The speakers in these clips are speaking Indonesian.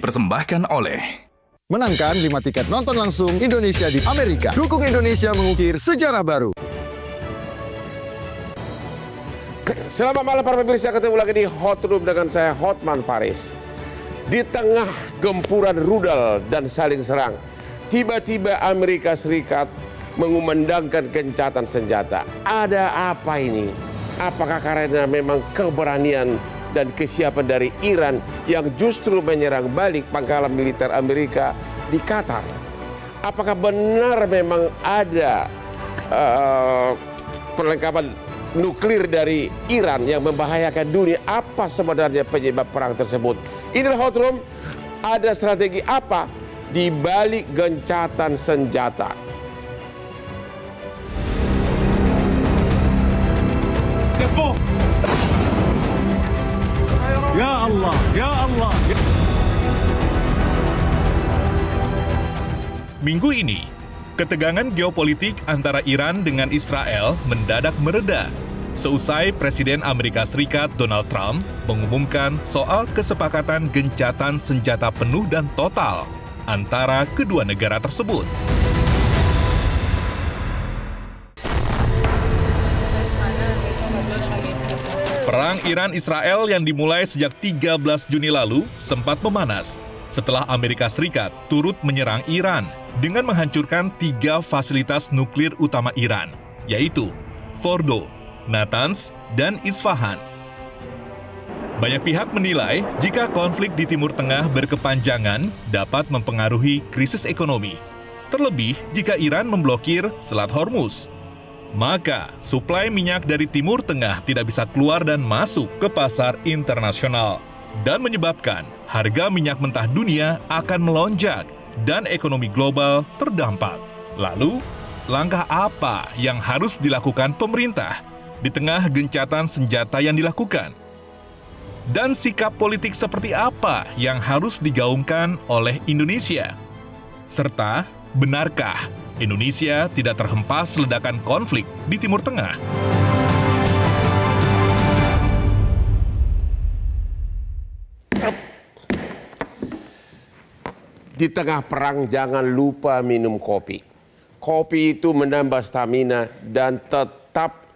dipersembahkan oleh Menangkan 5 tiket nonton langsung Indonesia di Amerika. Dukung Indonesia mengukir sejarah baru. Selamat malam para pemirsa, ketemu lagi di Hot Room dengan saya Hotman Paris. Di tengah gempuran rudal dan saling serang, tiba-tiba Amerika Serikat mengumandangkan gencatan senjata. Ada apa ini? Apakah karena memang keberanian dan kesiapan dari Iran yang justru menyerang balik pangkalan militer Amerika di Qatar? Apakah benar memang ada perlengkapan nuklir dari Iran yang membahayakan dunia? Apa sebenarnya penyebab perang tersebut? Inilah Hot Room. Ada strategi apa di balik gencatan senjata? Ya Allah, ya Allah. Minggu ini, ketegangan geopolitik antara Iran dengan Israel mendadak mereda seusai Presiden Amerika Serikat Donald Trump mengumumkan soal kesepakatan gencatan senjata penuh dan total antara kedua negara tersebut. Perang Iran-Israel yang dimulai sejak 13 Juni lalu sempat memanas setelah Amerika Serikat turut menyerang Iran dengan menghancurkan 3 fasilitas nuklir utama Iran, yaitu Fordo, Natanz, dan Isfahan. Banyak pihak menilai jika konflik di Timur Tengah berkepanjangan dapat mempengaruhi krisis ekonomi, terlebih jika Iran memblokir Selat Hormuz. Maka, suplai minyak dari Timur Tengah tidak bisa keluar dan masuk ke pasar internasional dan menyebabkan harga minyak mentah dunia akan melonjak dan ekonomi global terdampak. Lalu, langkah apa yang harus dilakukan pemerintah di tengah gencatan senjata yang dilakukan? Dan sikap politik seperti apa yang harus digaungkan oleh Indonesia? Serta, benarkah Indonesia tidak terhempas ledakan konflik di Timur Tengah? Di tengah perang jangan lupa minum kopi. Kopi itu menambah stamina dan tetap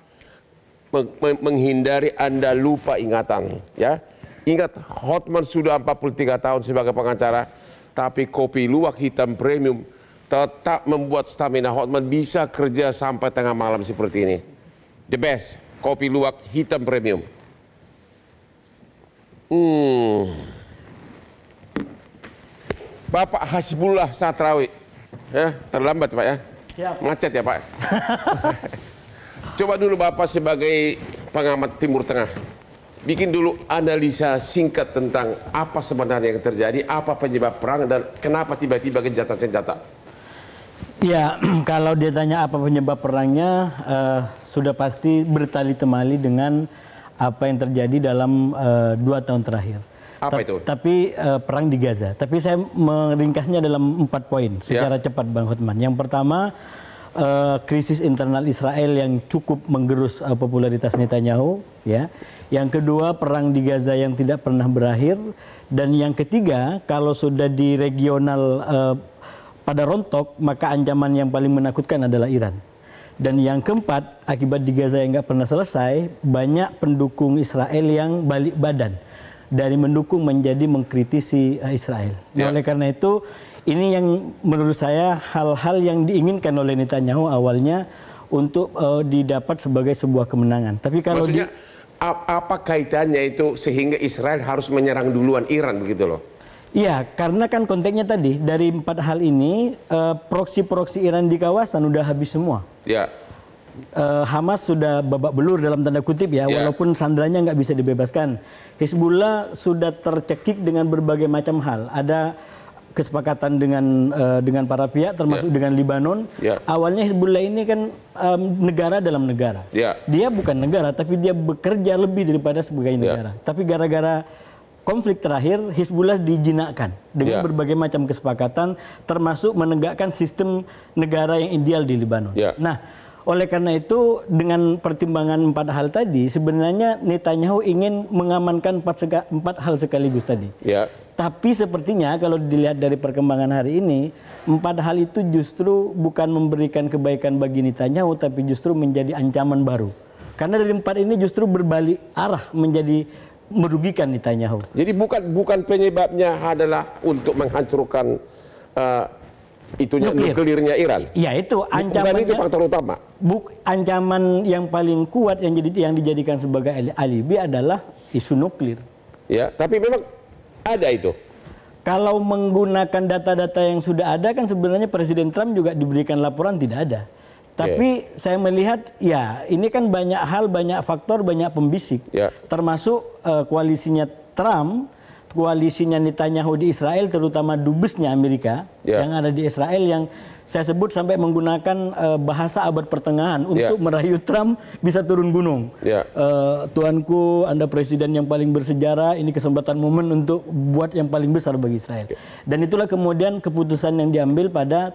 menghindari Anda lupa ingatan. Ya, ingat, Hotman sudah 43 tahun sebagai pengacara, tapi kopi luwak hitam premium tetap membuat stamina Hotman bisa kerja sampai tengah malam seperti ini. The best, kopi luwak hitam premium. Bapak Hasbullah Satrawi, ya, terlambat Pak ya? Siap. Macet ya Pak? Coba dulu Bapak sebagai pengamat Timur Tengah, bikin dulu analisa singkat tentang apa sebenarnya yang terjadi, apa penyebab perang, dan kenapa tiba-tiba gencatan senjata. Ya, kalau dia tanya apa penyebab perangnya, sudah pasti bertali temali dengan apa yang terjadi dalam 2 tahun terakhir. Apa itu? Tapi perang di Gaza. Tapi saya meringkasnya dalam 4 poin secara cepat Bang Hotman. Yang pertama, krisis internal Israel yang cukup menggerus popularitas Netanyahu. Ya. Yang kedua, perang di Gaza yang tidak pernah berakhir. Dan yang ketiga, kalau sudah di regional pada rontok, maka ancaman yang paling menakutkan adalah Iran. Dan yang keempat, akibat di Gaza yang nggak pernah selesai, banyak pendukung Israel yang balik badan dari mendukung menjadi mengkritisi Israel. Ya. Oleh karena itu, ini yang menurut saya hal-hal yang diinginkan oleh Netanyahu awalnya untuk didapat sebagai sebuah kemenangan. Tapi kalau maksudnya apa kaitannya itu sehingga Israel harus menyerang duluan Iran begitu loh? Iya, karena kan konteksnya tadi dari 4 hal ini proksi-proksi Iran di kawasan udah habis semua. Ya. Hamas sudah babak belur dalam tanda kutip ya, walaupun sandranya nggak bisa dibebaskan. Hizbullah sudah tercekik dengan berbagai macam hal. Ada kesepakatan dengan para pihak, termasuk dengan Libanon. Awalnya Hizbullah ini kan negara dalam negara. Dia bukan negara, tapi dia bekerja lebih daripada sebagai negara. Tapi gara-gara konflik terakhir, Hizbullah dijinakkan dengan berbagai macam kesepakatan, termasuk menegakkan sistem negara yang ideal di Libanon. Nah, Oleh karena itu dengan pertimbangan 4 hal tadi, sebenarnya Netanyahu ingin mengamankan 4 hal sekaligus tadi. Ya. Tapi sepertinya kalau dilihat dari perkembangan hari ini, 4 hal itu justru bukan memberikan kebaikan bagi Netanyahu, tapi justru menjadi ancaman baru. Karena dari 4 ini justru berbalik arah menjadi merugikan Netanyahu. Jadi bukan penyebabnya adalah untuk menghancurkan nuklirnya Iran. Ya itu ancamannya. Bukan itu faktor utama. Ancaman yang paling kuat yang dijadikan sebagai alibi adalah isu nuklir. Ya, tapi memang ada itu. Kalau menggunakan data-data yang sudah ada kan sebenarnya Presiden Trump juga diberikan laporan tidak ada. Tapi saya melihat ya ini kan banyak hal, banyak faktor, banyak pembisik. Termasuk koalisinya Trump, koalisinya Netanyahu di Israel, terutama dubesnya Amerika yang ada di Israel yang saya sebut sampai menggunakan bahasa abad pertengahan untuk merayu Trump bisa turun gunung. Tuanku, Anda presiden yang paling bersejarah, ini kesempatan momen untuk buat yang paling besar bagi Israel. Dan itulah kemudian keputusan yang diambil pada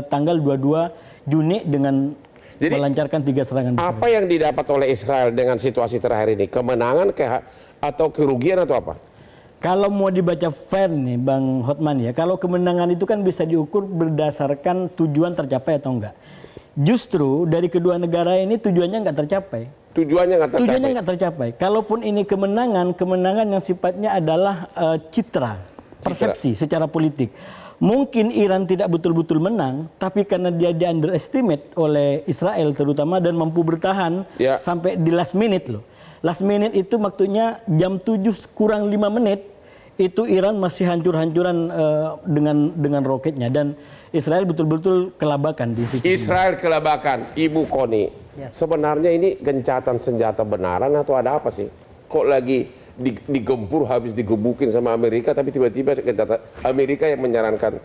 tanggal 22 Juni dengan melancarkan 3 serangan besar. Apa yang didapat oleh Israel dengan situasi terakhir ini? Kemenangan atau kerugian atau apa? Kalau mau dibaca fair nih Bang Hotman ya, kalau kemenangan itu kan bisa diukur berdasarkan tujuan tercapai atau enggak. Justru dari kedua negara ini tujuannya nggak tercapai. Tujuannya nggak tercapai. Kalaupun ini kemenangan yang sifatnya adalah citra, persepsi secara politik. Mungkin Iran tidak betul-betul menang, tapi karena dia di underestimate oleh Israel terutama dan mampu bertahan sampai di last minute loh. Last minute itu maksudnya jam 7 kurang 5 menit itu Iran masih hancur-hancuran dengan roketnya dan Israel betul-betul kelabakan di situ. Israel kelabakan, Ibu Koni. Sebenarnya ini gencatan senjata benaran atau ada apa sih? Kok lagi digempur habis digebukin sama Amerika tapi tiba-tiba Amerika yang menyarankan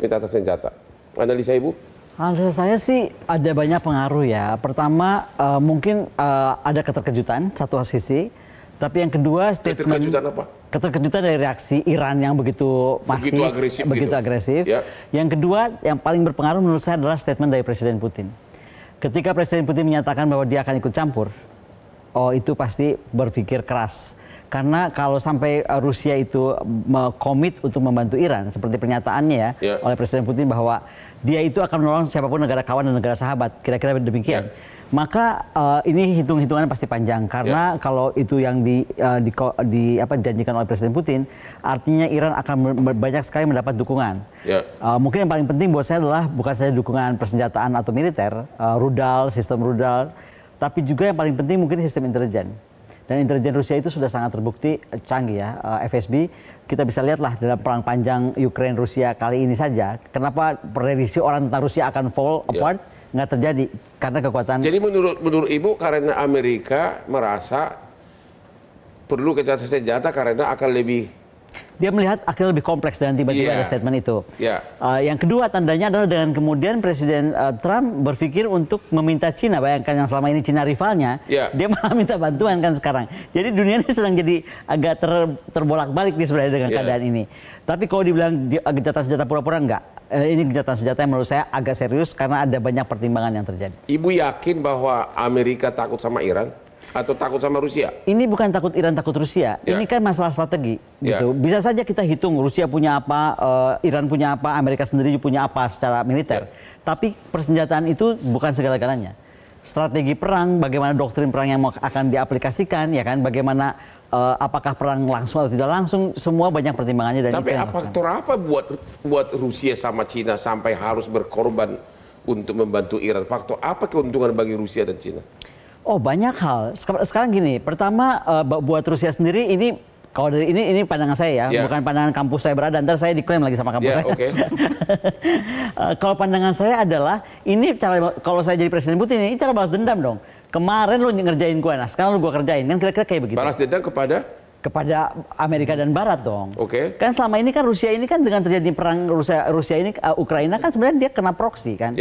gencatan senjata. Analisa Ibu? Analisa saya sih ada banyak pengaruh ya. Pertama mungkin ada keterkejutan satu sisi, tapi yang kedua statement keterkejutan dari reaksi Iran yang begitu masif, begitu agresif. Yang kedua yang paling berpengaruh menurut saya adalah statement dari Presiden Putin. Ketika Presiden Putin menyatakan bahwa dia akan ikut campur, itu pasti berpikir keras. Karena kalau sampai Rusia itu komit untuk membantu Iran, seperti pernyataannya oleh Presiden Putin bahwa dia itu akan menolong siapapun negara kawan dan negara sahabat, kira-kira demikian. Maka ini hitung-hitungannya pasti panjang karena kalau itu yang dijanjikan oleh Presiden Putin, artinya Iran akan banyak sekali mendapat dukungan. Mungkin yang paling penting buat saya adalah bukan saja dukungan persenjataan atau militer, rudal, sistem rudal, tapi juga yang paling penting mungkin sistem intelijen. Dan intelijen Rusia itu sudah sangat terbukti canggih ya. FSB kita bisa lihatlah dalam perang panjang Ukraine Rusia kali ini saja. Kenapa prediksi orang tentang Rusia akan fall apart nggak terjadi karena kekuatan. Jadi menurut Ibu karena Amerika merasa perlu gencatan senjata karena akan lebih. Dia melihat akhirnya lebih kompleks dan tiba-tiba ada statement itu. Yang kedua tandanya adalah dengan kemudian Presiden Trump berpikir untuk meminta Cina, bayangkan yang selama ini Cina rivalnya, dia malah minta bantuan kan sekarang. Jadi dunia ini sedang jadi agak terbolak-balik nih sebenarnya dengan keadaan ini. Tapi kalau dibilang gencatan senjata pura-pura enggak. Ini gencatan senjata yang menurut saya agak serius karena ada banyak pertimbangan yang terjadi. Ibu yakin bahwa Amerika takut sama Iran? Atau takut sama Rusia? Ini bukan takut Iran, takut Rusia. Ini kan masalah strategi. Gitu. Bisa saja kita hitung Rusia punya apa, Iran punya apa, Amerika sendiri punya apa secara militer. Tapi persenjataan itu bukan segala-galanya. Strategi perang, bagaimana doktrin perang yang akan diaplikasikan, ya kan? Bagaimana apakah perang langsung atau tidak langsung, semua banyak pertimbangannya. Dan tapi faktor apa buat Rusia sama Cina sampai harus berkorban untuk membantu Iran? Faktor apa keuntungan bagi Rusia dan Cina? Oh banyak hal. Sekarang gini, pertama buat Rusia sendiri ini kalau dari ini pandangan saya ya, bukan pandangan kampus saya berada. Ntar saya diklaim lagi sama kampus saya. Kalau pandangan saya adalah ini cara kalau saya jadi Presiden Putin ini cara balas dendam dong. Kemarin lu ngerjain gua, nah sekarang lu gua kerjain kan kira-kira kayak begitu. Balas dendam kepada Amerika dan Barat dong. Kan selama ini kan Rusia ini kan dengan terjadi perang Rusia ini Ukraina kan sebenarnya dia kena proksi kan.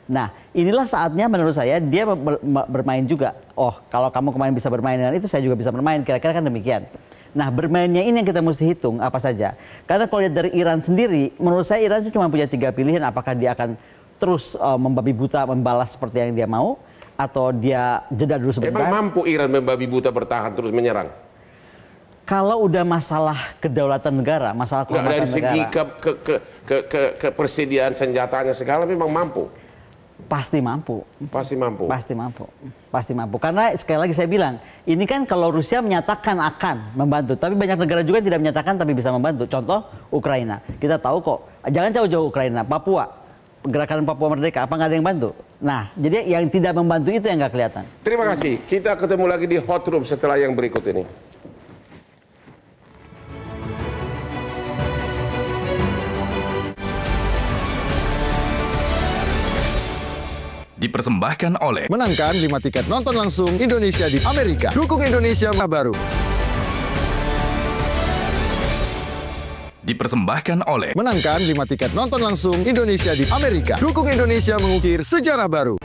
Nah, inilah saatnya menurut saya dia bermain juga. Oh, kalau kamu kemarin bisa bermain dengan itu, saya juga bisa bermain. Kira-kira kan demikian. Nah, bermainnya ini yang kita mesti hitung apa saja. Karena kalau lihat dari Iran sendiri, menurut saya Iran itu cuma punya 3 pilihan. Apakah dia akan terus membabi buta membalas seperti yang dia mau, atau dia jeda dulu sebentar? Emang mampu Iran membabi buta bertahan terus menyerang? Kalau udah masalah kedaulatan negara, masalah kehormatan dari segi negara, kepersediaan senjatanya segala memang mampu. Pasti mampu. Pasti mampu. Pasti mampu. Pasti mampu. Karena sekali lagi saya bilang, ini kan kalau Rusia menyatakan akan membantu, tapi banyak negara juga tidak menyatakan tapi bisa membantu. Contoh Ukraina. Kita tahu kok, jangan jauh-jauh Ukraina, Papua. Gerakan Papua Merdeka, apa nggak ada yang bantu? Nah, jadi yang tidak membantu itu yang nggak kelihatan. Terima kasih. Kita ketemu lagi di Hot Room setelah yang berikut ini. Dipersembahkan oleh Menangkan 5 tiket nonton langsung Indonesia di Amerika. Dukung Indonesia baru. Dipersembahkan oleh Menangkan 5 tiket nonton langsung Indonesia di Amerika. Dukung Indonesia mengukir sejarah baru.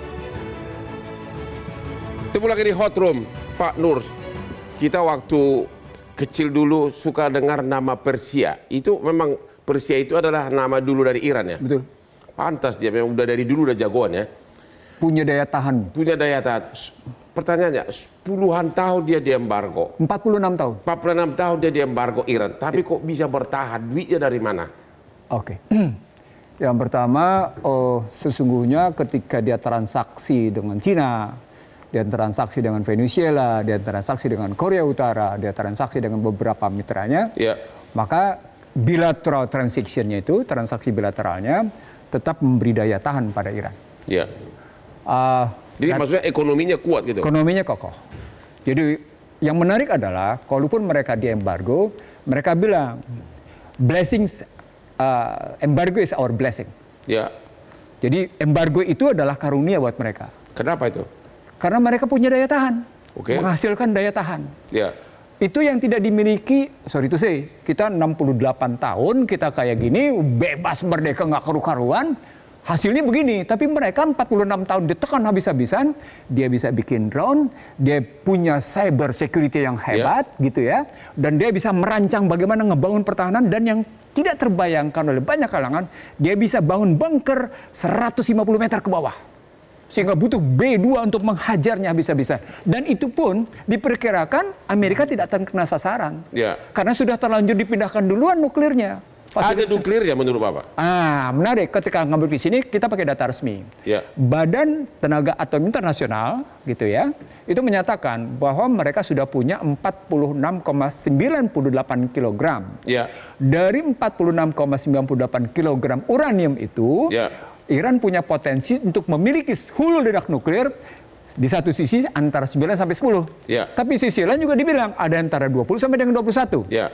Ketemu lagi di Hot Room, Pak Nur. Kita waktu kecil dulu suka dengar nama Persia. Itu memang Persia itu adalah nama dulu dari Iran ya? Betul. Pantas dia memang udah dari dulu udah jagoan ya? Punya daya tahan. Punya daya tahan. Pertanyaannya, puluhan tahun dia di embargo. 46 tahun. 46 tahun dia di embargo Iran. Tapi kok bisa bertahan? Duitnya dari mana? Oke. Yang pertama, sesungguhnya ketika dia transaksi dengan Cina, dia transaksi dengan Venezuela, dia transaksi dengan Korea Utara, dia transaksi dengan beberapa mitranya, Ya. maka bilateral transaction-nya itu, transaksi bilateralnya, tetap memberi daya tahan pada Iran. Ya. Jadi maksudnya ekonominya kuat gitu? Ekonominya kokoh. Jadi yang menarik adalah, kalaupun mereka di embargo, mereka bilang, blessings, embargo is our blessing. Ya. Jadi embargo itu adalah karunia buat mereka. Kenapa itu? Karena mereka punya daya tahan, Oke. menghasilkan daya tahan. Ya. Itu yang tidak dimiliki, sorry to say, kita 68 tahun, kita kayak gini, bebas merdeka nggak karu-karuan, hasilnya begini. Tapi mereka 46 tahun ditekan habis-habisan, dia bisa bikin drone, dia punya cyber security yang hebat gitu ya, dan dia bisa merancang bagaimana ngebangun pertahanan, dan yang tidak terbayangkan oleh banyak kalangan, dia bisa bangun bunker 150 meter ke bawah. Sehingga butuh B2 untuk menghajarnya habis-habisan. Dan itu pun diperkirakan Amerika tidak akan kena sasaran. Ya. Karena sudah terlanjur dipindahkan duluan nuklirnya. Ada nuklirnya menurut Bapak? Menarik. Ketika ngambil di sini, kita pakai data resmi. Ya. Badan Tenaga Atom Internasional, gitu ya, itu menyatakan bahwa mereka sudah punya 46,98 kg. Ya. Dari 46,98 kg uranium itu, Iran punya potensi untuk memiliki hulu ledak nuklir di satu sisi antara 9 sampai 10. Ya. Tapi sisi lain juga dibilang ada antara 20 sampai dengan 21. Ya.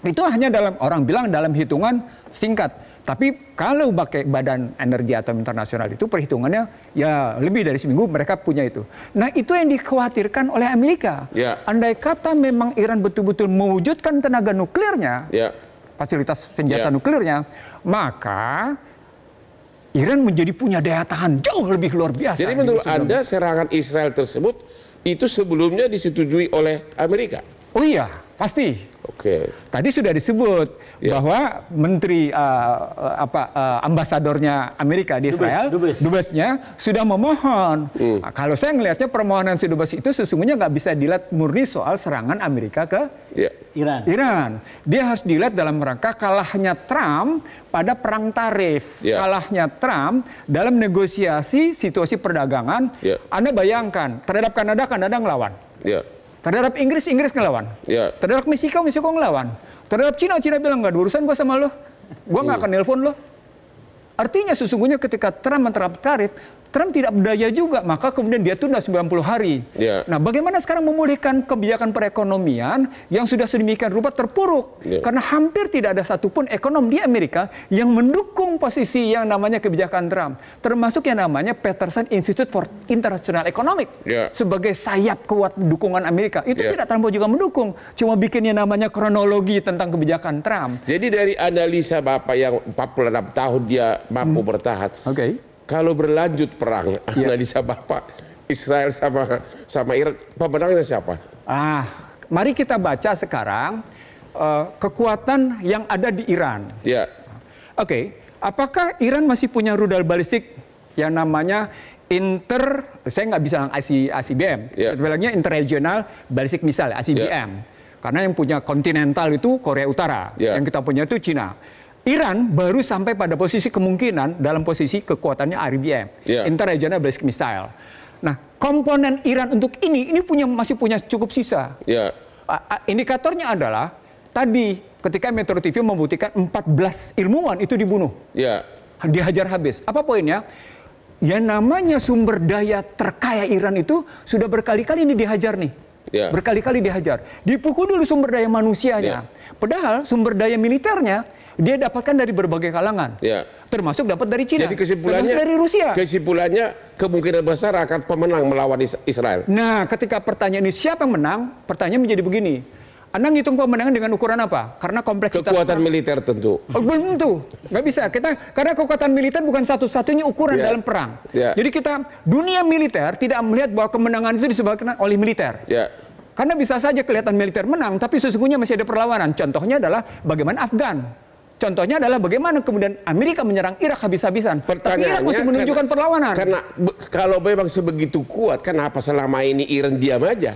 Itu hanya orang bilang dalam hitungan singkat. Tapi kalau pakai Badan Energi Atom Internasional itu perhitungannya ya lebih dari seminggu mereka punya itu. Nah itu yang dikhawatirkan oleh Amerika. Ya. Andai kata memang Iran betul-betul mewujudkan tenaga nuklirnya, fasilitas senjata nuklirnya, maka Iran menjadi punya daya tahan jauh lebih luar biasa. Jadi menurut Anda serangan Israel tersebut itu sebelumnya disetujui oleh Amerika? Oh iya, pasti. Oke. Tadi sudah disebut bahwa menteri ambasadornya Amerika di Israel, Dubesnya sudah memohon. Nah, kalau saya melihatnya permohonan si Dubes itu sesungguhnya nggak bisa dilihat murni soal serangan Amerika ke Iran. Dia harus dilihat dalam rangka kalahnya Trump pada perang tarif, kalahnya Trump dalam negosiasi situasi perdagangan. Anda bayangkan terhadap Kanada ngelawan. Terhadap Inggris ngelawan. Terhadap Meksiko ngelawan. Terhadap Cina bilang nggak ada urusan gue sama lo. Gue nggak akan nelpon lo. Artinya sesungguhnya ketika Trump menerapkan tarif, Trump tidak berdaya juga, maka kemudian dia tunda 90 hari. Nah, bagaimana sekarang memulihkan kebijakan perekonomian yang sudah sedemikian rupa terpuruk? Karena hampir tidak ada satupun ekonom di Amerika yang mendukung posisi yang namanya kebijakan Trump. Termasuk yang namanya Peterson Institute for International Economic. Sebagai sayap kuat dukungan Amerika. Itu tidak terlampau juga mendukung. Cuma bikin yang namanya kronologi tentang kebijakan Trump. Jadi dari analisa Bapak yang 46 tahun dia mampu bertahan. Kalau berlanjut perang, analisa Bapak, Israel sama Iran, pemenangnya siapa? Mari kita baca sekarang kekuatan yang ada di Iran. Apakah Iran masih punya rudal balistik yang namanya saya nggak bilang ICBM, bilangnya Interregional Ballistic Missile, ICBM. Karena yang punya kontinental itu Korea Utara, yang kita punya itu Cina. Iran baru sampai pada posisi kemungkinan dalam posisi kekuatannya ICBM, Interregional Ballistic Missile. Nah, komponen Iran untuk ini masih punya cukup sisa. Indikatornya adalah tadi ketika Metro TV membuktikan 14 ilmuwan itu dibunuh, dihajar habis. Apa poinnya? Yang namanya sumber daya terkaya Iran itu sudah berkali-kali ini dihajar nih. Berkali-kali dihajar. Dipukul dulu sumber daya manusianya. Padahal sumber daya militernya dia dapatkan dari berbagai kalangan. Termasuk dapat dari Cina. Jadi kesimpulannya dari Rusia. Kesimpulannya kemungkinan besar akan pemenang melawan Israel. Nah, ketika pertanyaan ini siapa yang menang? Pertanyaan menjadi begini. Anda ngitung pemenangan dengan ukuran apa? Karena kompleksitas kekuatan militer tentu. Belum tentu, nggak bisa. Karena kekuatan militer bukan satu-satunya ukuran dalam perang. Jadi dunia militer tidak melihat bahwa kemenangan itu disebabkan oleh militer. Karena bisa saja kelihatan militer menang, tapi sesungguhnya masih ada perlawanan. Contohnya adalah bagaimana Afgan. Contohnya adalah bagaimana kemudian Amerika menyerang Irak habis-habisan. Tapi Irak masih menunjukkan perlawanan. Karena kalau memang sebegitu kuat, kenapa selama ini Iran diam aja?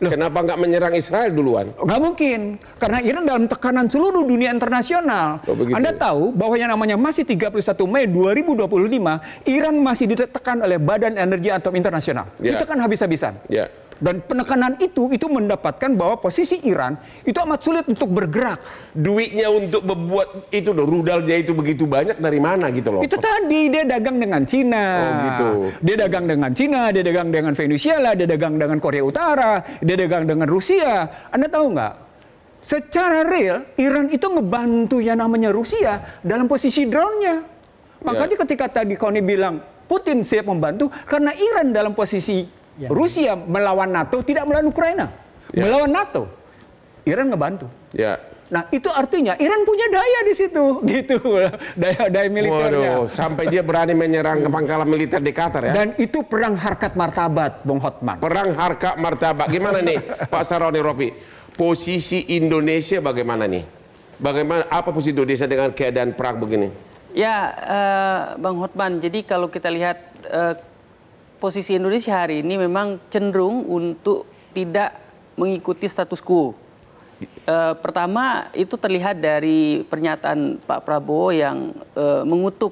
Kenapa nggak menyerang Israel duluan? Nggak mungkin, karena Iran dalam tekanan seluruh dunia internasional. Anda tahu bahwa yang namanya masih 31 Mei 2025, Iran masih ditekan oleh Badan Energi Atom Internasional. Ditekan habis-habisan. Dan penekanan itu mendapatkan bahwa posisi Iran itu amat sulit untuk bergerak. Duitnya untuk membuat itu rudalnya itu begitu banyak dari mana gitu loh? Itu tadi dia dagang dengan Cina. Dia dagang dengan Cina, dia dagang dengan Venezuela, dia dagang dengan Korea Utara, dia dagang dengan Rusia. Anda tahu nggak? Secara real Iran itu ngebantu yang namanya Rusia dalam posisi drone-nya. Makanya ketika tadi Koni bilang Putin siap membantu karena Iran dalam posisi Rusia melawan NATO, tidak melawan Ukraina. Melawan NATO. Iran ngebantu. Nah, itu artinya Iran punya daya di situ, gitu. Daya militernya. Sampai dia berani menyerang ke pangkalan militer di Qatar ya. Dan itu perang harkat martabat, Bung Hotman. Perang harkat martabat. Gimana nih, Pak Saroni Ropi? Posisi Indonesia bagaimana nih? Bagaimana apa posisi Indonesia dengan keadaan perang begini? Ya, Bang Hotman. Jadi kalau kita lihat posisi Indonesia hari ini memang cenderung untuk tidak mengikuti status quo. Pertama itu terlihat dari pernyataan Pak Prabowo yang mengutuk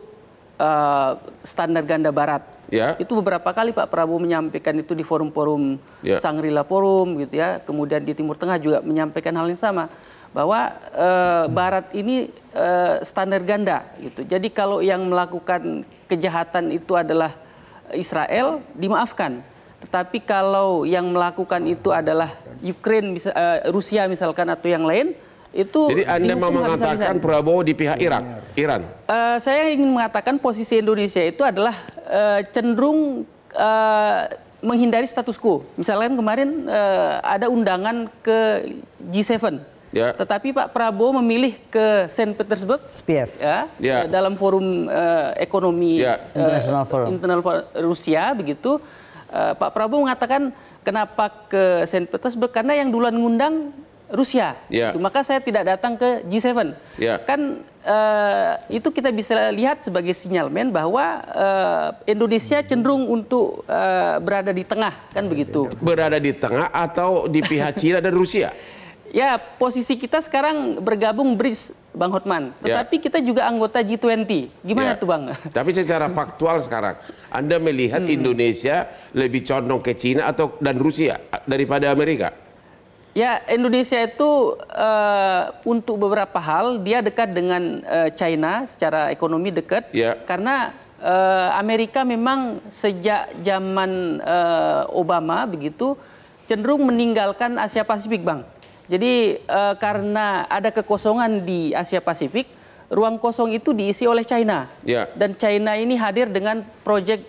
standar ganda Barat. Itu beberapa kali Pak Prabowo menyampaikan itu di forum-forum Shangri-La Forum gitu ya. Kemudian di Timur Tengah juga menyampaikan hal yang sama bahwa Barat ini standar ganda gitu. Jadi kalau yang melakukan kejahatan itu adalah Israel, dimaafkan. Tetapi kalau yang melakukan itu adalah Ukraine, Rusia misalkan atau yang lain, itu jadi Anda mau mengatakan Prabowo di pihak Iran? Saya ingin mengatakan posisi Indonesia itu adalah cenderung menghindari status quo. Misalkan kemarin ada undangan ke G7. Tetapi Pak Prabowo memilih ke Saint Petersburg, dalam forum ekonomi internal Rusia begitu. Pak Prabowo mengatakan kenapa ke Saint Petersburg karena yang duluan ngundang Rusia. Maka saya tidak datang ke G7. Kan itu kita bisa lihat sebagai sinyalmen bahwa Indonesia cenderung untuk berada di tengah, kan begitu. Berada di tengah atau di pihak Cina dan Rusia? Ya, posisi kita sekarang bergabung BRICS, Bang Hotman. Tetapi kita juga anggota G20. Gimana tuh, Bang? Tapi secara faktual sekarang, Anda melihat Indonesia lebih condong ke Cina dan Rusia daripada Amerika? Ya, Indonesia itu untuk beberapa hal dia dekat dengan China secara ekonomi dekat. Karena Amerika memang sejak zaman Obama begitu cenderung meninggalkan Asia Pasifik, Bang. Jadi karena ada kekosongan di Asia Pasifik, ruang kosong itu diisi oleh China. Dan China ini hadir dengan proyek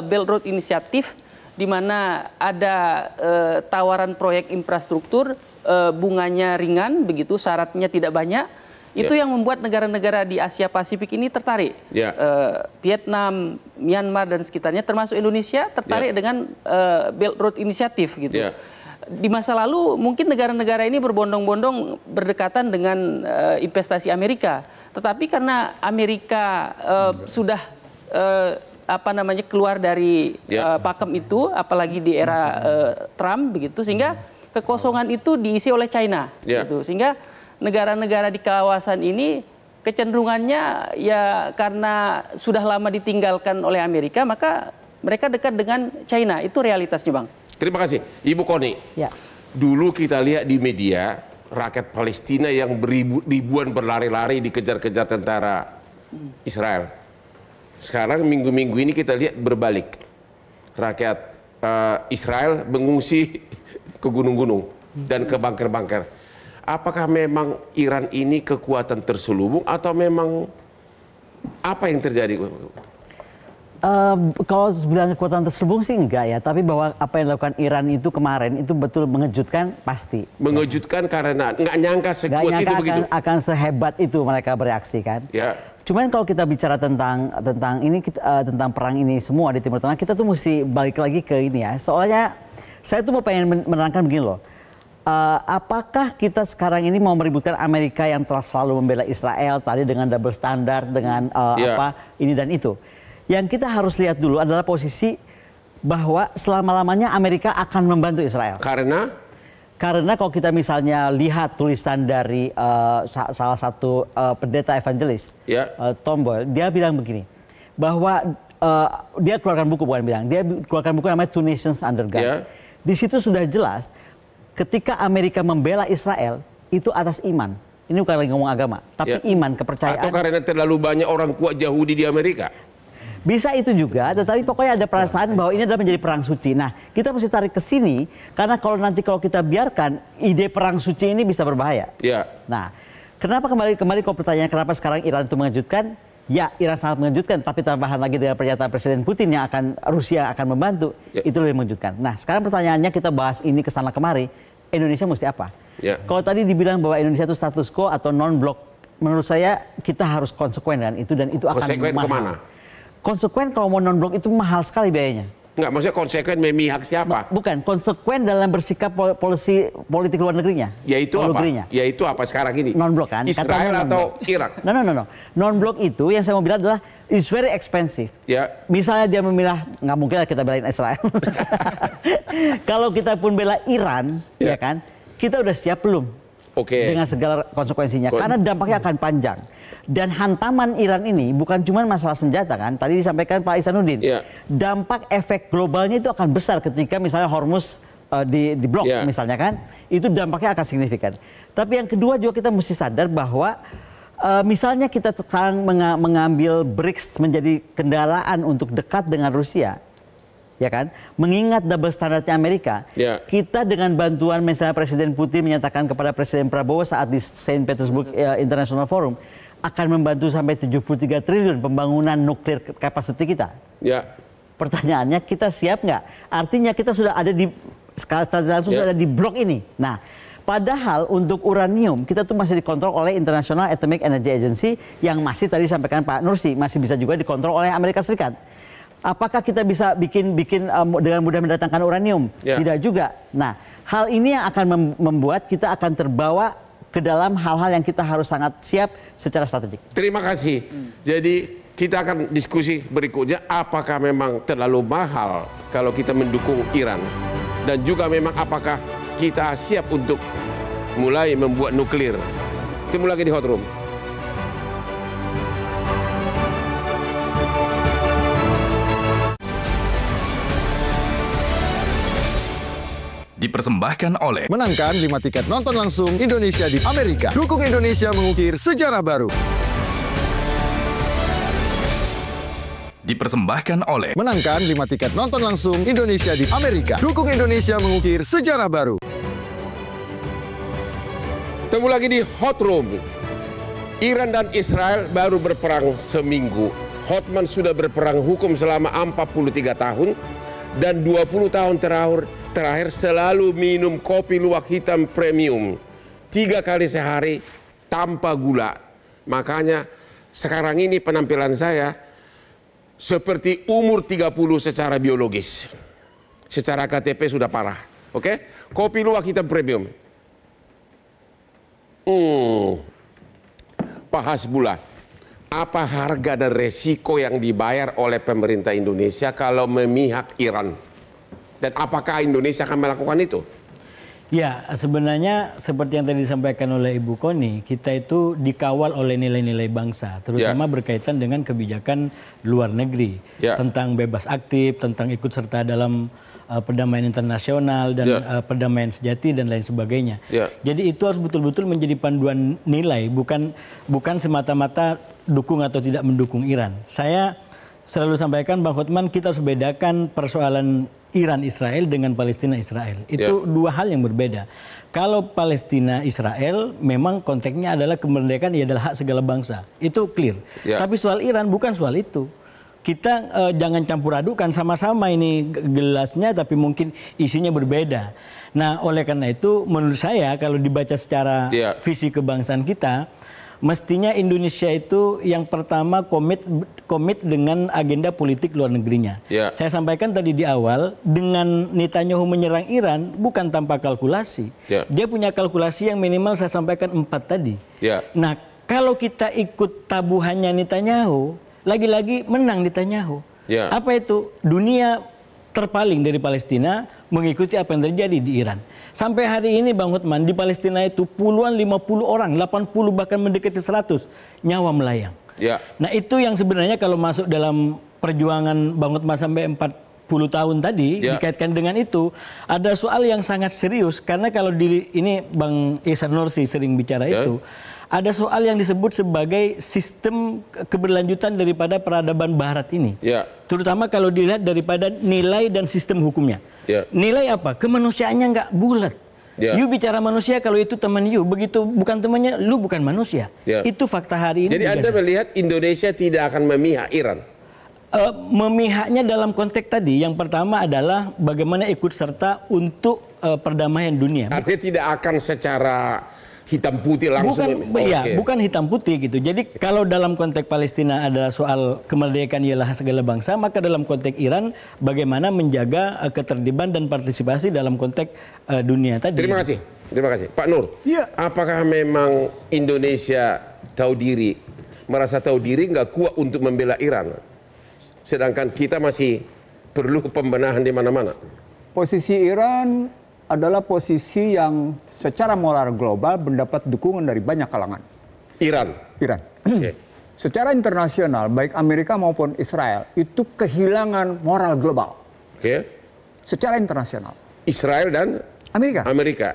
Belt Road Initiative, di mana ada tawaran proyek infrastruktur, bunganya ringan, begitu syaratnya tidak banyak. Itu yang membuat negara-negara di Asia Pasifik ini tertarik. Vietnam, Myanmar dan sekitarnya, termasuk Indonesia, tertarik dengan Belt Road Initiative gitu. Di masa lalu mungkin negara-negara ini berbondong-bondong berdekatan dengan investasi Amerika. Tetapi karena Amerika sudah keluar dari pakem itu, apalagi di era Trump begitu, sehingga kekosongan itu diisi oleh China, gitu. Sehingga negara-negara di kawasan ini kecenderungannya ya karena sudah lama ditinggalkan oleh Amerika, maka mereka dekat dengan China. Itu realitasnya, Bang. Terima kasih, Ibu Koni. Ya. Dulu kita lihat di media rakyat Palestina yang ribuan berlari-lari dikejar-kejar tentara Israel. Sekarang minggu-minggu ini kita lihat berbalik. Rakyat Israel mengungsi ke gunung-gunung dan ke bunker-bunker. Apakah memang Iran ini kekuatan terselubung atau memang apa yang terjadi? Kalau bilang kekuatan terselubung sih enggak ya, tapi bahwa apa yang dilakukan Iran itu kemarin itu betul mengejutkan pasti. Mengejutkan karena nggak nyangka sekuat itu begitu. Akan sehebat itu mereka bereaksi kan. Ya. Cuman kalau kita bicara tentang tentang perang ini semua di Timur Tengah, kita tuh mesti balik lagi ke ini ya. Soalnya saya tuh mau pengen menerangkan begini loh. Apakah kita sekarang ini mau meributkan Amerika yang telah selalu membela Israel tadi dengan double standard, dengan ini dan itu. Yang kita harus lihat dulu adalah posisi bahwa selama-lamanya Amerika akan membantu Israel. Karena kalau kita misalnya lihat tulisan dari salah satu pendeta evangelis, Tom Boyle, dia bilang begini, bahwa dia keluarkan buku, dia keluarkan buku namanya Two Nations Under God. Di situ sudah jelas ketika Amerika membela Israel itu atas iman. Ini bukan lagi ngomong agama, tapi iman, kepercayaan. Atau karena terlalu banyak orang kuat Yahudi di Amerika. Bisa itu juga, tetapi pokoknya ada perasaan bahwa ini adalah menjadi perang suci. Nah, kita mesti tarik ke sini, karena kalau kita biarkan, ide perang suci ini bisa berbahaya. Nah, kenapa kembali kalau pertanyaan kenapa sekarang Iran itu mengejutkan? Ya, Iran sangat mengejutkan, tapi tambahan lagi dengan pernyataan Presiden Putin yang Rusia akan membantu, itu lebih mengejutkan. Nah, sekarang pertanyaannya kita bahas ini kesana kemari, Indonesia mesti apa? Kalau tadi dibilang bahwa Indonesia itu status quo atau non-blok, menurut saya kita harus konsekuen dengan itu, dan itu akan mahal. Kemana? Konsekuen kalau mau non-blok itu mahal sekali biayanya. Enggak, maksudnya konsekuen memihak siapa? Bukan, konsekuen dalam bersikap politik luar negerinya. Yaitu apa? Yaitu apa sekarang ini? Non-blok kan? Israel atau Irak? No. Non-blok itu yang saya mau bilang adalah it's very expensive. Misalnya dia memilah, nggak mungkin kita belain Israel. Kalau kita pun bela Iran, ya kan? Kita udah siap belum? Dengan segala konsekuensinya. Karena dampaknya akan panjang. Dan hantaman Iran ini bukan cuma masalah senjata kan. Tadi disampaikan Pak Ihsanuddin. Dampak efek globalnya itu akan besar ketika misalnya Hormuz di blok misalnya kan. Itu dampaknya akan signifikan. Tapi yang kedua juga kita mesti sadar bahwa misalnya kita sekarang mengambil BRICS menjadi kendaraan untuk dekat dengan Rusia. Ya kan? Mengingat double standarnya Amerika, kita dengan bantuan misalnya Presiden Putin menyatakan kepada Presiden Prabowo saat di Saint Petersburg International Forum akan membantu sampai 73 triliun pembangunan nuklir capacity kita. Pertanyaannya, kita siap nggak? Artinya kita sudah ada di sudah ada di blok ini. Nah, padahal untuk uranium kita tuh masih dikontrol oleh International Atomic Energy Agency yang masih tadi disampaikan Pak Nursi masih bisa juga dikontrol oleh Amerika Serikat. Apakah kita bisa bikin dengan mudah mendatangkan uranium? Tidak juga. Nah, hal ini yang akan membuat kita akan terbawa ke dalam hal-hal yang kita harus sangat siap secara strategik. Terima kasih. Jadi kita akan diskusi berikutnya, apakah memang terlalu mahal kalau kita mendukung Iran, dan juga memang apakah kita siap untuk mulai membuat nuklir. Ketemu lagi di Hot Room. Dipersembahkan oleh menangkan 5 tiket nonton langsung Indonesia di Amerika. Dukung Indonesia mengukir sejarah baru. Dipersembahkan oleh menangkan 5 tiket nonton langsung Indonesia di Amerika. Dukung Indonesia mengukir sejarah baru. Ketemu lagi di Hot Room. Iran dan Israel baru berperang seminggu. Hotman sudah berperang hukum selama 43 tahun dan 20 tahun terakhir selalu minum kopi luwak hitam premium 3 kali sehari tanpa gula. Makanya sekarang ini penampilan saya seperti umur 30 secara biologis. Secara KTP sudah parah. Kopi luwak hitam premium. Pak Hasbullah, apa harga dan resiko yang dibayar oleh pemerintah Indonesia kalau memihak Iran? Dan apakah Indonesia akan melakukan itu? Ya, sebenarnya seperti yang tadi disampaikan oleh Ibu Koni, kita itu dikawal oleh nilai-nilai bangsa, terutama berkaitan dengan kebijakan luar negeri, tentang bebas aktif, tentang ikut serta dalam perdamaian internasional dan perdamaian sejati dan lain sebagainya. Jadi itu harus betul-betul menjadi panduan nilai, bukan semata-mata dukung atau tidak mendukung Iran. Saya selalu sampaikan, Bang Hotman, kita harus bedakan persoalan Iran-Israel dengan Palestina-Israel. Itu dua hal yang berbeda. Kalau Palestina-Israel memang konteksnya adalah kemerdekaan, ia adalah hak segala bangsa. Itu clear. Tapi soal Iran bukan soal itu. Kita jangan campur adukan, sama-sama ini gelasnya tapi mungkin isinya berbeda. Nah, oleh karena itu menurut saya kalau dibaca secara visi kebangsaan kita, mestinya Indonesia itu yang pertama komit dengan agenda politik luar negerinya. Saya sampaikan tadi di awal, dengan Netanyahu menyerang Iran bukan tanpa kalkulasi. Dia punya kalkulasi yang minimal saya sampaikan 4 tadi. Nah, kalau kita ikut tabuhannya Netanyahu, lagi-lagi menang Netanyahu. Apa itu? Dunia terpaling dari Palestina mengikuti apa yang terjadi di Iran. Sampai hari ini Bang Hotman, di Palestina itu puluhan, 50 orang, 80 bahkan mendekati 100 nyawa melayang. Nah itu yang sebenarnya kalau masuk dalam perjuangan Bang Hotman sampai 40 tahun tadi, dikaitkan dengan itu, ada soal yang sangat serius. Karena kalau ini Bang Ihsan Nursi sering bicara itu, ada soal yang disebut sebagai sistem keberlanjutan daripada peradaban Barat ini. Terutama kalau dilihat daripada nilai dan sistem hukumnya. Nilai apa? Kemanusiaannya nggak bulat. You bicara manusia, kalau itu teman you, begitu bukan temannya, lu bukan manusia. Itu fakta hari ini. Jadi Anda melihat Indonesia tidak akan memihak Iran? Memihaknya dalam konteks tadi, yang pertama adalah bagaimana ikut serta untuk perdamaian dunia. Artinya tidak akan secara hitam putih langsung. Bukan hitam putih gitu. Jadi kalau dalam konteks Palestina ada soal kemerdekaan ialah segala bangsa, maka dalam konteks Iran bagaimana menjaga ketertiban dan partisipasi dalam konteks dunia tadi. Terima kasih, Pak Nur. Apakah memang Indonesia merasa tahu diri nggak kuat untuk membela Iran, sedangkan kita masih perlu pembenahan di mana-mana? Posisi Iran adalah posisi yang secara moral global mendapat dukungan dari banyak kalangan. Iran. Secara internasional, baik Amerika maupun Israel itu kehilangan moral global. Secara internasional. Israel dan Amerika.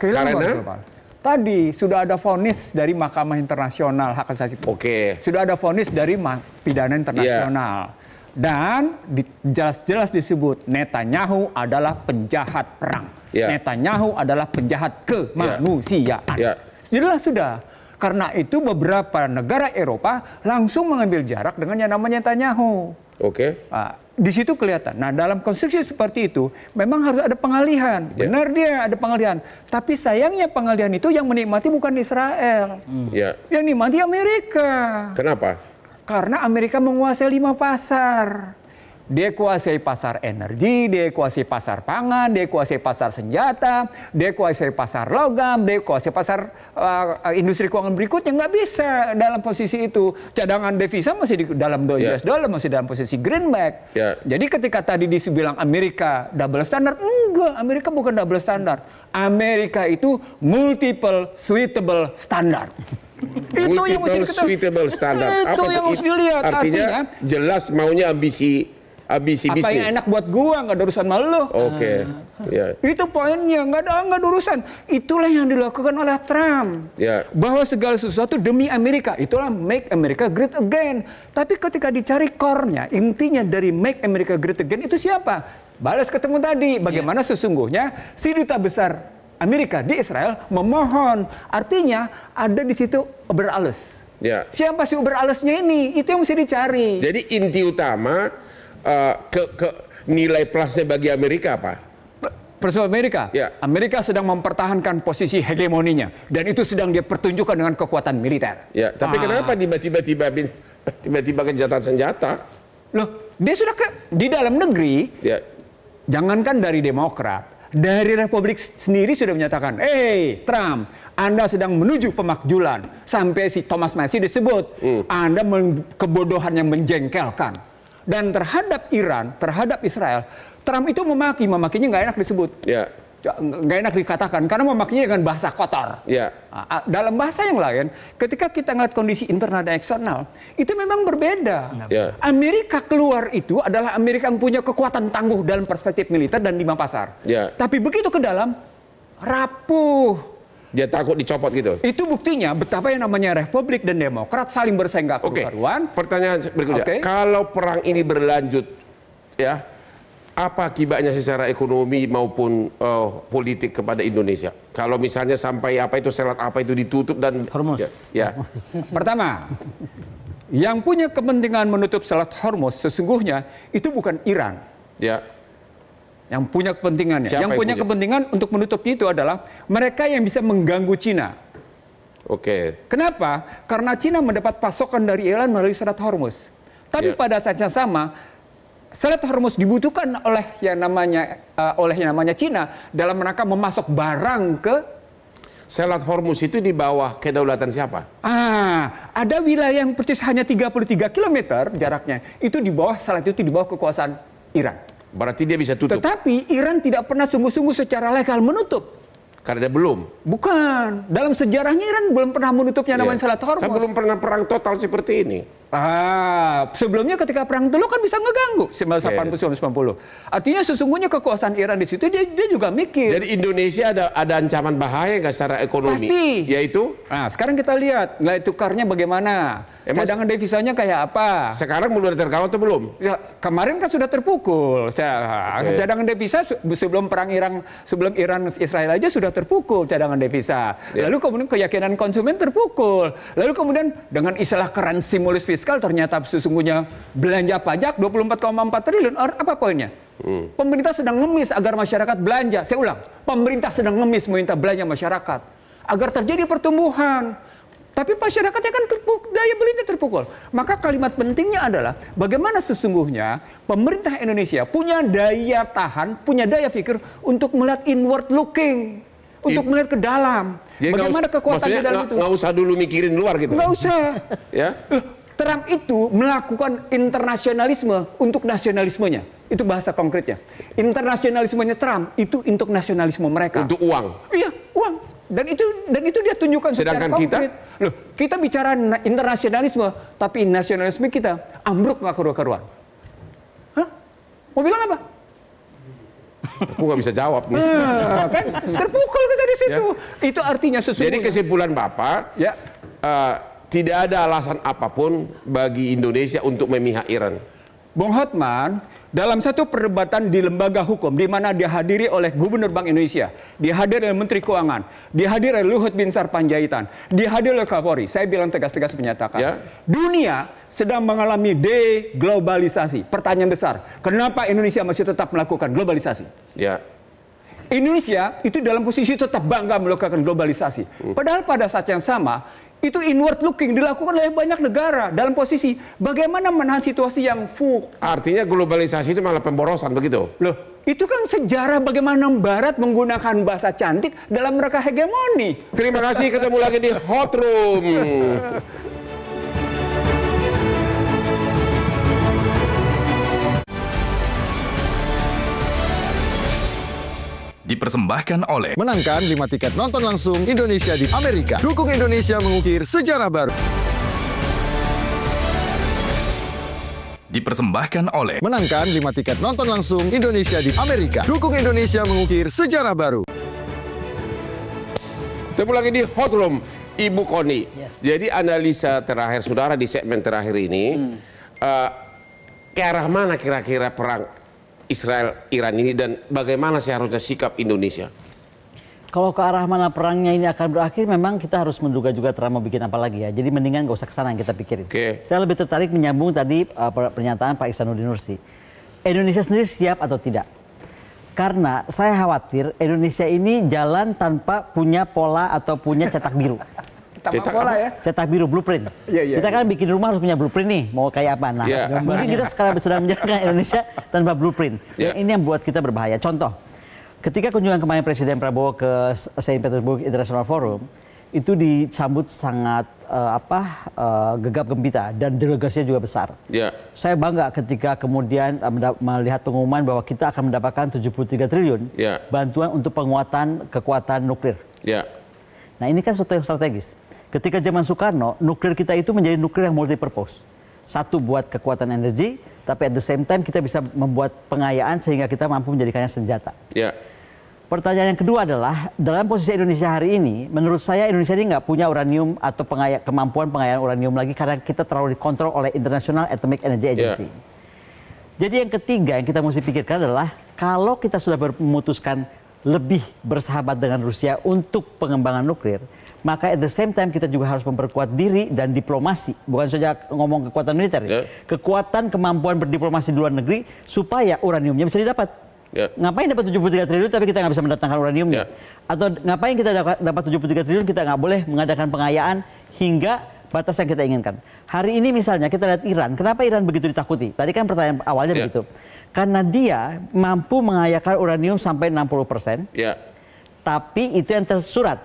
Kehilangan moral global. Tadi sudah ada vonis dari Mahkamah Internasional Hak Asasi Manusia. Sudah ada vonis dari pidana internasional. Dan jelas-jelas disebut Netanyahu adalah penjahat perang. Netanyahu adalah penjahat kemanusiaan. Jelas sudah. Karena itu beberapa negara Eropa langsung mengambil jarak dengan yang namanya Netanyahu. Di situ kelihatan. Nah, dalam konstruksi seperti itu memang harus ada pengalihan. Benar dia ada pengalihan. Tapi sayangnya pengalihan itu yang menikmati bukan Israel. Yang menikmati Amerika. Kenapa? Karena Amerika menguasai 5 pasar. Dia kuasai pasar energi, dia kuasai pasar pangan, dia kuasai pasar senjata, dia kuasai pasar logam, dia kuasai pasar industri keuangan berikutnya. Nggak bisa dalam posisi itu. Cadangan devisa masih di dalam US dollar, masih dalam posisi greenback. Jadi ketika tadi dibilang Amerika double standard, enggak, Amerika bukan double standard. Amerika itu multiple suitable standard. Multiple suitable standard. Itu yang harus dilihat. Artinya jelas maunya ambisi bisnis. Apa yang enak buat gua, nggak ada urusan sama lo. Itu poinnya, nggak ada urusan. Itulah yang dilakukan oleh Trump. Bahwa segala sesuatu demi Amerika. Itulah make America great again. Tapi ketika dicari core-nya, intinya dari make America great again itu siapa? Balas ketemu tadi. Bagaimana sesungguhnya si duta besar Amerika di Israel memohon. Artinya ada di situ berales. Siapa sih beralesnya ini? Itu yang mesti dicari. Jadi inti utama nilai plusnya bagi Amerika apa? Persoalan Amerika? Amerika sedang mempertahankan posisi hegemoninya. Dan itu sedang dia pertunjukkan dengan kekuatan militer. Tapi kenapa tiba-tiba gencatan senjata? Loh, dia sudah di dalam negeri, jangankan dari Demokrat, dari Republik sendiri sudah menyatakan, Trump, Anda sedang menuju pemakjulan. Sampai si Thomas Massie disebut, Anda kebodohan yang menjengkelkan. Dan terhadap Iran, terhadap Israel, Trump itu memakinya nggak enak disebut. Yeah. Nggak enak dikatakan, karena memakinya dengan bahasa kotor. Yeah. Dalam bahasa yang lain, ketika kita ngeliat kondisi internal dan eksternal, itu memang berbeda. Yeah. Amerika keluar itu adalah Amerika yang punya kekuatan tangguh dalam perspektif militer dan lima pasar. Yeah. Tapi begitu ke dalam, rapuh. Dia takut dicopot gitu. Itu buktinya betapa yang namanya Republik dan Demokrat saling bersaing gak karu-karuan. Pertanyaan berikutnya, kalau perang ini berlanjut, ya, apa akibatnya secara ekonomi maupun politik kepada Indonesia? Kalau misalnya sampai selat apa itu ditutup dan Hormuz. Ya. Pertama, yang punya kepentingan menutup selat Hormuz sesungguhnya itu bukan Iran. Ya. Yang punya kepentingannya. Yang punya kepentingan untuk menutup itu adalah mereka yang bisa mengganggu Cina. Oke. Kenapa? Karena Cina mendapat pasokan dari Iran melalui selat Hormuz. Tapi pada saat yang sama, selat Hormuz dibutuhkan oleh yang namanya Cina dalam rangka memasok barang ke Selat Hormuz itu di bawah kedaulatan siapa? Ada wilayah yang persis hanya 33 km jaraknya. Itu di bawah selat itu di bawah kekuasaan Iran. Berarti dia bisa tutup. Tetapi Iran tidak pernah sungguh-sungguh secara legal menutup. Karena dia belum. Bukan. Dalam sejarahnya Iran belum pernah menutupnya namanya selat Hormuz. Kan belum pernah perang total seperti ini. Sebelumnya ketika perang Teluk kan bisa ngeganggu 1980-90. Artinya sesungguhnya kekuasaan Iran di situ dia juga mikir. Jadi Indonesia ada ancaman bahaya nggak secara ekonomi? Pasti. Yaitu? Nah, sekarang kita lihat nilai tukarnya bagaimana. Cadangan devisanya kayak apa? Sekarang mulai terkawal atau belum? Ya, kemarin kan sudah terpukul. Cadangan devisa sebelum perang sebelum Iran Israel aja sudah terpukul cadangan devisa. Lalu kemudian keyakinan konsumen terpukul. Lalu kemudian dengan istilah keren stimulus fiskal ternyata sesungguhnya belanja pajak 24,4 triliun. Apa poinnya? Pemerintah sedang ngemis agar masyarakat belanja. Saya ulang, pemerintah sedang ngemis meminta belanja masyarakat agar terjadi pertumbuhan. Tapi masyarakatnya kan daya belinya terpukul. Maka kalimat pentingnya adalah bagaimana sesungguhnya pemerintah Indonesia punya daya tahan, punya daya pikir untuk melihat inward looking, untuk melihat ke dalam. Jadi bagaimana kekuatan di dalam itu? Nggak usah dulu mikirin luar gitu. Nggak usah. Ya. Trump itu melakukan internasionalisme untuk nasionalismenya. Itu bahasa konkretnya. Internasionalismenya Trump itu untuk nasionalisme mereka. Untuk uang. Iya, uang. Dan itu dia tunjukkan secara konkret. Loh, kita bicara internasionalisme, tapi nasionalisme kita ambruk nggak karu-karuan. Hah? Mau bilang apa? Aku nggak bisa jawab nih. Kan terpukul kita di situ. Ya. Itu artinya sesungguhnya. Jadi kesimpulan Bapak, ya. Tidak ada alasan apapun bagi Indonesia untuk memihak Iran. Bung Hotman, dalam satu perdebatan di lembaga hukum di mana dihadiri oleh Gubernur Bank Indonesia, dihadiri oleh Menteri Keuangan, dihadiri oleh Luhut Binsar Panjaitan, dihadiri oleh Kapolri, saya bilang tegas-tegas menyatakan, dunia sedang mengalami deglobalisasi. Pertanyaan besar, kenapa Indonesia masih tetap melakukan globalisasi? Ya. Indonesia itu dalam posisi tetap bangga melakukan globalisasi. Padahal pada saat yang sama, itu inward looking dilakukan oleh banyak negara dalam posisi bagaimana menahan situasi yang full. Artinya globalisasi itu malah pemborosan begitu? Loh, itu kan sejarah bagaimana Barat menggunakan bahasa cantik dalam rangka hegemoni. Terima kasih, ketemu lagi di Hot Room. Dipersembahkan oleh menangkan 5 tiket nonton langsung Indonesia di Amerika. Dukung Indonesia mengukir sejarah baru. Dipersembahkan oleh menangkan 5 tiket nonton langsung Indonesia di Amerika. Dukung Indonesia mengukir sejarah baru. Ketemu lagi di Hot Room, Ibu Koni. Jadi analisa terakhir saudara di segmen terakhir ini, ke arah mana kira-kira perang Israel-Iran ini dan bagaimana seharusnya sikap Indonesia? Kalau ke arah mana perangnya ini akan berakhir, memang kita harus menduga juga Trump mau bikin apa lagi ya. Jadi mendingan gak usah kesana yang kita pikirin. Saya lebih tertarik menyambung tadi pernyataan Pak Ihsanuddin Nursi. Indonesia sendiri siap atau tidak? Karena saya khawatir Indonesia ini jalan tanpa punya pola atau punya cetak biru. Cetak biru, blueprint. Kita kan bikin rumah harus punya blueprint nih, mau kayak apa. Nah, mungkin kita sekarang sedang menjalankan Indonesia tanpa blueprint. Ini yang buat kita berbahaya. Contoh, Ketika kunjungan kemarin Presiden Prabowo ke Saint Petersburg International Forum, itu disambut sangat gegap gempita dan delegasinya juga besar. Saya bangga ketika kemudian melihat pengumuman bahwa kita akan mendapatkan 73 triliun bantuan untuk penguatan kekuatan nuklir. Nah ini kan sesuatu yang strategis. Ketika zaman Soekarno, nuklir kita itu menjadi nuklir yang multi-purpose. Satu buat kekuatan energi, tapi at the same time kita bisa membuat pengayaan sehingga kita mampu menjadikannya senjata. Pertanyaan yang kedua adalah, dalam posisi Indonesia hari ini, menurut saya Indonesia ini nggak punya uranium atau kemampuan pengayaan uranium lagi karena kita terlalu dikontrol oleh International Atomic Energy Agency. Jadi yang ketiga yang kita mesti pikirkan adalah, kalau kita sudah memutuskan lebih bersahabat dengan Rusia untuk pengembangan nuklir, maka at the same time kita juga harus memperkuat diri dan diplomasi. Bukan saja ngomong kekuatan militer, kekuatan kemampuan berdiplomasi di luar negeri supaya uraniumnya bisa didapat. Ngapain dapat 73 triliun tapi kita nggak bisa mendatangkan uraniumnya? Atau ngapain kita dapat 73 triliun kita nggak boleh mengadakan pengayaan hingga batas yang kita inginkan? Hari ini misalnya kita lihat Iran, kenapa Iran begitu ditakuti? Tadi kan pertanyaan awalnya begitu. Karena dia mampu mengayakan uranium sampai 60%, tapi itu yang tersurat.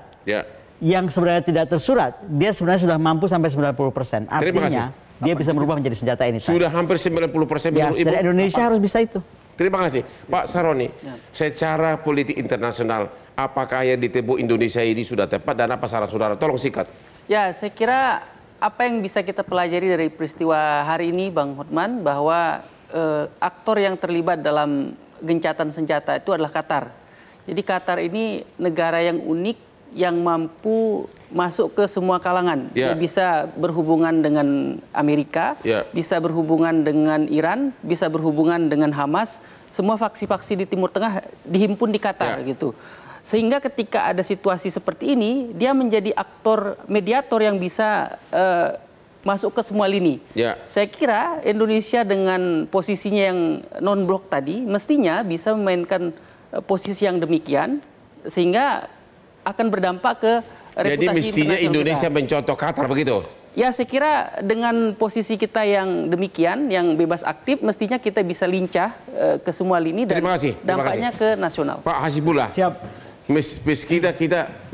Yang sebenarnya tidak tersurat, dia sebenarnya sudah mampu sampai 90%. Artinya dia bisa merubah menjadi senjata ini. Sudah hampir 90% menurut Ibu. Indonesia harus bisa itu. Terima kasih. Pak Saroni, secara politik internasional, apakah yang ditempuh Indonesia ini sudah tepat dan apa saran saudara? Tolong singkat. Ya, saya kira apa yang bisa kita pelajari dari peristiwa hari ini, Bang Hotman, bahwa aktor yang terlibat dalam gencatan senjata itu adalah Qatar. Jadi Qatar ini negara yang unik, yang mampu masuk ke semua kalangan. Dia bisa berhubungan dengan Amerika, bisa berhubungan dengan Iran, bisa berhubungan dengan Hamas. Semua faksi-faksi di Timur Tengah dihimpun di Qatar gitu. Sehingga ketika ada situasi seperti ini, dia menjadi aktor mediator yang bisa masuk ke semua lini. Saya kira Indonesia dengan posisinya yang non-blok tadi mestinya bisa memainkan posisi yang demikian sehingga akan berdampak ke reputasi. Jadi mestinya Indonesia mencontoh Qatar begitu? Ya, saya kira dengan posisi kita yang demikian, yang bebas aktif, mestinya kita bisa lincah ke semua lini dan dampaknya ke nasional. Pak Hasibullah. Siap.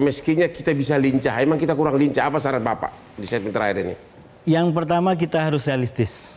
Meskinya kita bisa lincah, emang kita kurang lincah. Apa saran Bapak di segmen terakhir ini? Yang pertama kita harus realistis.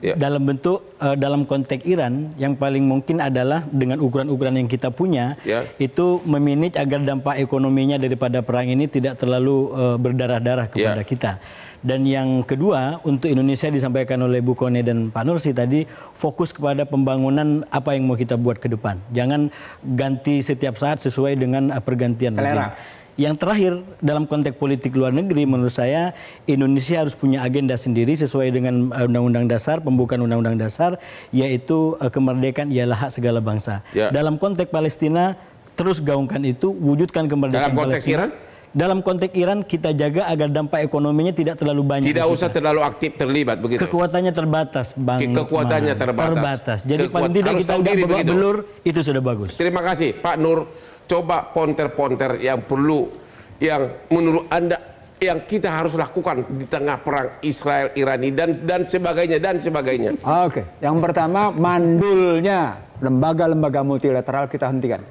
Dalam bentuk, dalam konteks Iran, yang paling mungkin adalah dengan ukuran-ukuran yang kita punya, itu memanage agar dampak ekonominya daripada perang ini tidak terlalu berdarah-darah kepada kita. Dan yang kedua, untuk Indonesia disampaikan oleh Bu Kone dan Pak Nursi tadi, fokus kepada pembangunan apa yang mau kita buat ke depan. Jangan ganti setiap saat sesuai dengan pergantian rezim. Yang terakhir, dalam konteks politik luar negeri, menurut saya Indonesia harus punya agenda sendiri sesuai dengan Undang-Undang Dasar, pembukaan Undang-Undang Dasar, yaitu kemerdekaan ialah hak segala bangsa. Dalam konteks Palestina, terus gaungkan itu, wujudkan kemerdekaan Palestina. Dalam konteks Iran, kita jaga agar dampak ekonominya tidak terlalu banyak. Tidak usah terlalu aktif terlibat begitu. Kekuatannya terbatas, Bang. Kekuatannya terbatas. Jadi paling tidak kita udah bawa belur, itu sudah bagus. Terima kasih, Pak Nur. Coba ponter-ponter yang perlu, yang menurut Anda yang kita harus lakukan di tengah perang Israel-Iran dan sebagainya. Oke, yang pertama mandulnya lembaga-lembaga multilateral kita hentikan.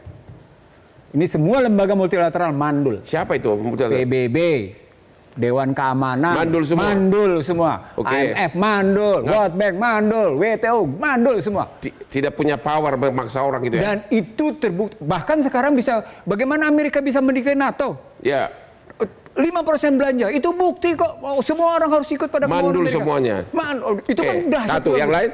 Ini semua lembaga multilateral mandul. Siapa itu? PBB, Dewan Keamanan, mandul semua. IMF mandul, World Bank mandul, WTO mandul semua. Tidak punya power memaksa orang gitu ya. Dan itu terbukti. Bahkan sekarang bisa, bagaimana Amerika bisa mendikte NATO? 5% belanja, itu bukti kok. Semua orang harus ikut pada mandul semuanya. Itu kan udah satu. Yang lain?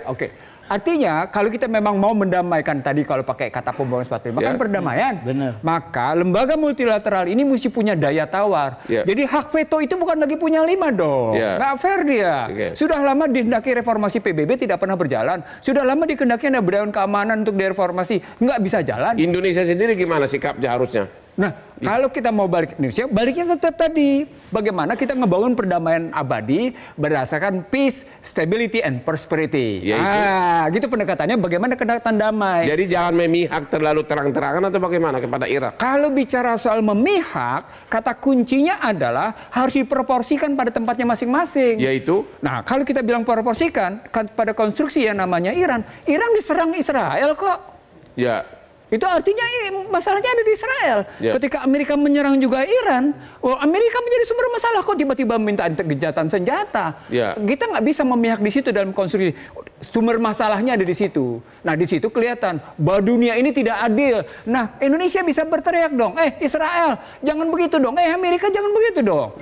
Artinya kalau kita memang mau mendamaikan tadi kalau pakai kata pembuangan sepatu, maka perdamaian. Benar. Maka lembaga multilateral ini mesti punya daya tawar. Jadi hak veto itu bukan lagi punya 5 dong. Nggak fair dia. Sudah lama dihendaki reformasi PBB tidak pernah berjalan. Sudah lama dikehendaki ada Dewan Keamanan untuk direformasi. Nggak bisa jalan. Indonesia sendiri gimana sikapnya harusnya? Nah, kalau kita mau balik ke Indonesia, baliknya tetap tadi. Bagaimana kita ngebangun perdamaian abadi berdasarkan peace, stability, and prosperity. Gitu pendekatannya bagaimana kedekatan damai. Jadi jangan memihak terlalu terang-terangan atau bagaimana kepada Irak? Kalau bicara soal memihak, kata kuncinya adalah harus diproporsikan pada tempatnya masing-masing. Yaitu? Nah, kalau kita bilang proporsikan pada konstruksi yang namanya Iran diserang Israel kok. Itu artinya masalahnya ada di Israel. Ketika Amerika menyerang juga Iran, Amerika menjadi sumber masalah. Kok tiba-tiba minta gencatan senjata? Kita nggak bisa memihak di situ dalam konstruksi. Sumber masalahnya ada di situ. Nah, di situ kelihatan bahwa dunia ini tidak adil. Nah, Indonesia bisa berteriak dong, Israel jangan begitu dong, Amerika jangan begitu dong.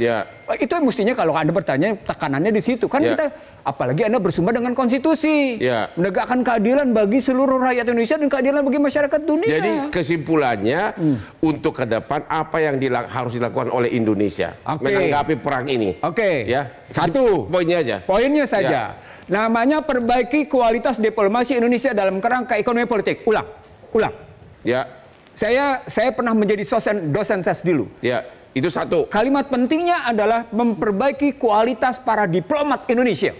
Itu mestinya kalau Anda bertanya tekanannya di situ kan kita. Apalagi Anda bersumber dengan konstitusi, menegakkan keadilan bagi seluruh rakyat Indonesia dan keadilan bagi masyarakat dunia. Jadi kesimpulannya untuk ke depan apa yang harus dilakukan oleh Indonesia menanggapi perang ini? Satu poinnya aja. Poinnya saja. Namanya perbaiki kualitas diplomasi Indonesia dalam kerangka ekonomi politik. Ulang. Saya pernah menjadi dosen ses dulu. Itu satu. Kalimat pentingnya adalah memperbaiki kualitas para diplomat Indonesia.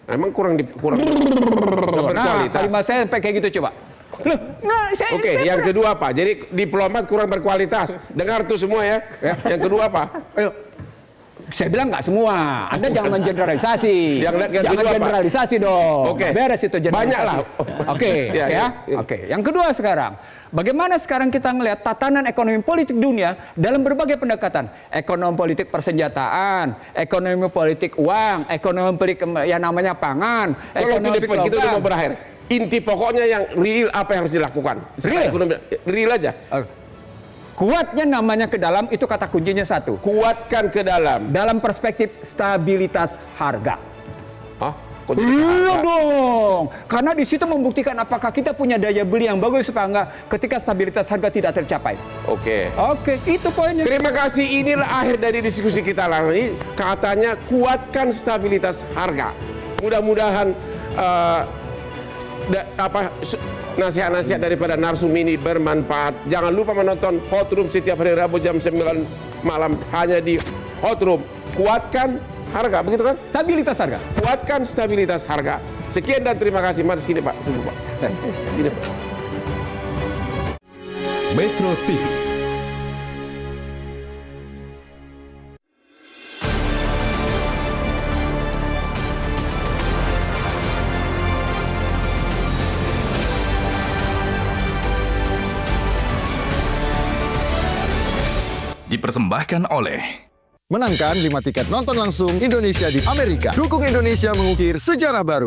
Emang kurang berkualitas. Kalimat saya kayak gitu coba. Oke, yang kedua apa? Jadi diplomat kurang berkualitas. Dengar tuh semua ya. Yang kedua apa? Saya bilang nggak semua. Anda jangan mengeneralisasi. Jangan generalisasi dong. Beres itu generalisasi. Banyak lah. Oke. Yang kedua sekarang. Bagaimana sekarang kita melihat tatanan ekonomi politik dunia dalam berbagai pendekatan. Ekonomi politik persenjataan, ekonomi politik uang, ekonomi politik yang namanya pangan, ekonomi politik kita udah mau berakhir. Inti pokoknya yang real apa yang harus dilakukan. Real aja. Kuatnya namanya ke dalam itu kata kuncinya satu. Kuatkan ke dalam. Dalam perspektif stabilitas harga. Iya dong, karena di situ membuktikan apakah kita punya daya beli yang bagus apa enggak ketika stabilitas harga tidak tercapai. Oke, itu poinnya. Terima kasih, inilah akhir dari diskusi kita ini. Katanya kuatkan stabilitas harga. Mudah-mudahan nasihat-nasihat daripada narsum ini bermanfaat. Jangan lupa menonton Hot Room setiap hari Rabu jam 9 malam hanya di Hot Room. Kuatkan harga, begitu kan? Stabilitas harga. Kuatkan stabilitas harga. Sekian dan terima kasih. Mari sini Pak. Sini Pak. Sini Pak. Metro TV. Dipersembahkan oleh Menangkan 5 tiket nonton langsung Indonesia di Amerika. Dukung Indonesia mengukir sejarah baru.